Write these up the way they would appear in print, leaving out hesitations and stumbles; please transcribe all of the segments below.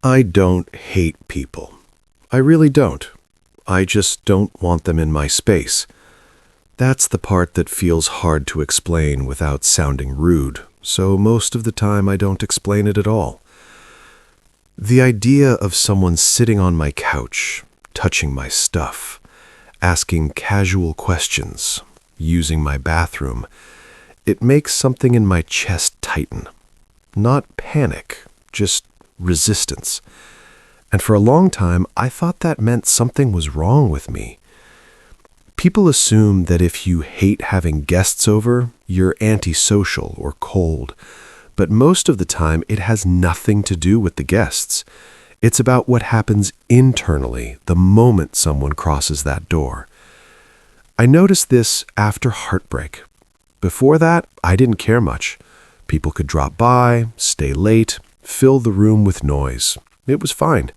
I don't hate people. I really don't. I just don't want them in my space. That's the part that feels hard to explain without sounding rude, so most of the time I don't explain it at all. The idea of someone sitting on my couch, touching my stuff, asking casual questions, using my bathroom, it makes something in my chest tighten. Not panic, just resistance. And for a long time, I thought that meant something was wrong with me. People assume that if you hate having guests over, you're antisocial or cold. But most of the time, it has nothing to do with the guests. It's about what happens internally the moment someone crosses that door. I noticed this after heartbreak. Before that, I didn't care much. People could drop by, stay late, fill the room with noise. It was fine.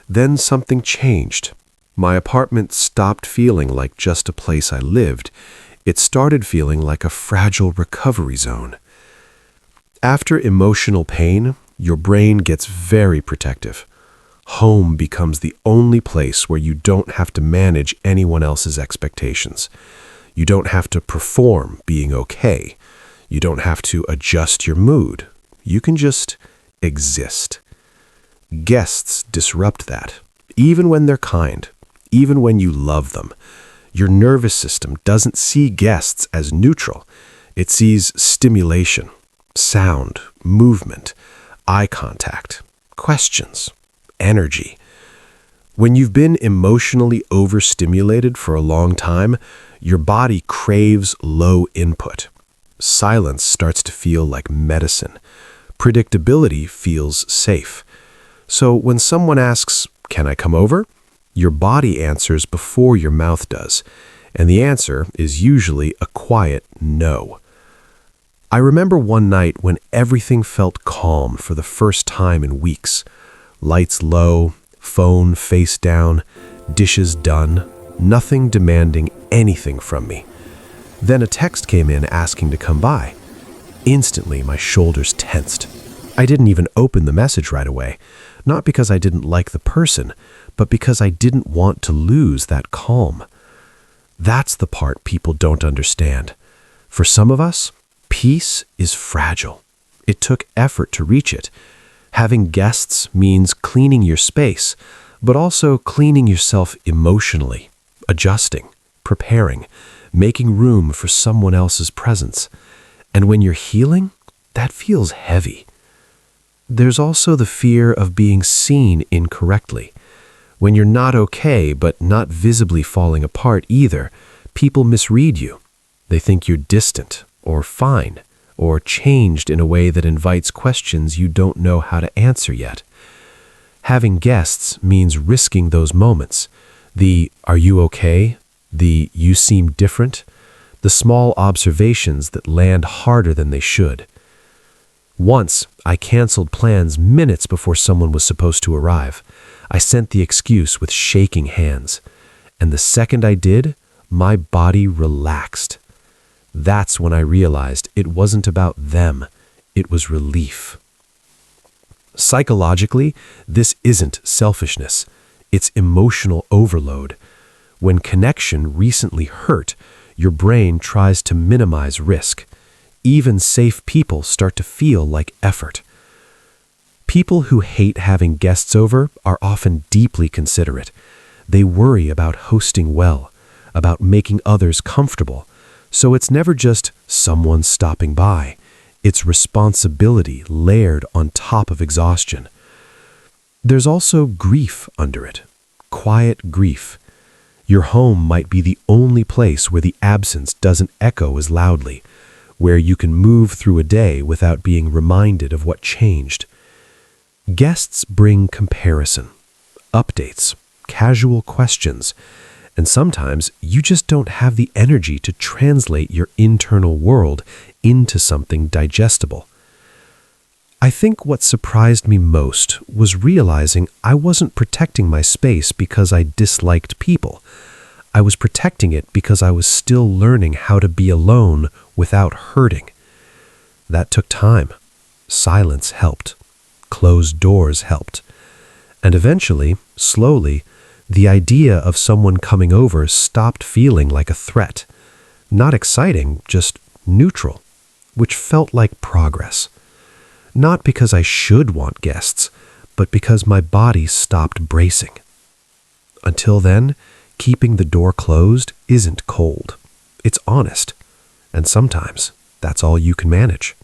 Then something changed. My apartment stopped feeling like just a place I lived. It started feeling like a fragile recovery zone. After emotional pain, your brain gets very protective. Home becomes the only place where you don't have to manage anyone else's expectations. You don't have to perform being okay. You don't have to adjust your mood. You can just exist. Guests disrupt that, even when they're kind, even when you love them. Your nervous system doesn't see guests as neutral. It sees stimulation, sound, movement, eye contact, questions, energy. When you've been emotionally overstimulated for a long time, your body craves low input. Silence starts to feel like medicine. Predictability feels safe. So when someone asks, "Can I come over?" your body answers before your mouth does, and the answer is usually a quiet no. I remember one night when everything felt calm for the first time in weeks. Lights low, phone face down, dishes done, nothing demanding anything from me. Then a text came in asking to come by. Instantly, my shoulders tensed. I didn't even open the message right away, not because I didn't like the person, but because I didn't want to lose that calm. That's the part people don't understand. For some of us, peace is fragile. It took effort to reach it. Having guests means cleaning your space, but also cleaning yourself emotionally, adjusting, preparing, making room for someone else's presence. And when you're healing, that feels heavy. There's also the fear of being seen incorrectly. When you're not okay, but not visibly falling apart either, people misread you. They think you're distant, or fine, or changed in a way that invites questions you don't know how to answer yet. Having guests means risking those moments. The "are you okay?" The "you seem different?" The small observations that land harder than they should. Once, I canceled plans minutes before someone was supposed to arrive. I sent the excuse with shaking hands. And the second I did, my body relaxed. That's when I realized it wasn't about them. It was relief. Psychologically, this isn't selfishness. It's emotional overload. When connection recently hurt, your brain tries to minimize risk. Even safe people start to feel like effort. People who hate having guests over are often deeply considerate. They worry about hosting well, about making others comfortable. So it's never just someone stopping by. It's responsibility layered on top of exhaustion. There's also grief under it. Quiet grief. Your home might be the only place where the absence doesn't echo as loudly, where you can move through a day without being reminded of what changed. Guests bring comparison, updates, casual questions, and sometimes you just don't have the energy to translate your internal world into something digestible. I think what surprised me most was realizing I wasn't protecting my space because I disliked people. I was protecting it because I was still learning how to be alone without hurting. That took time. Silence helped. Closed doors helped. And eventually, slowly, the idea of someone coming over stopped feeling like a threat. Not exciting, just neutral, which felt like progress. Not because I should want guests, but because my body stopped bracing. Until then, keeping the door closed isn't cold. It's honest. And sometimes, that's all you can manage.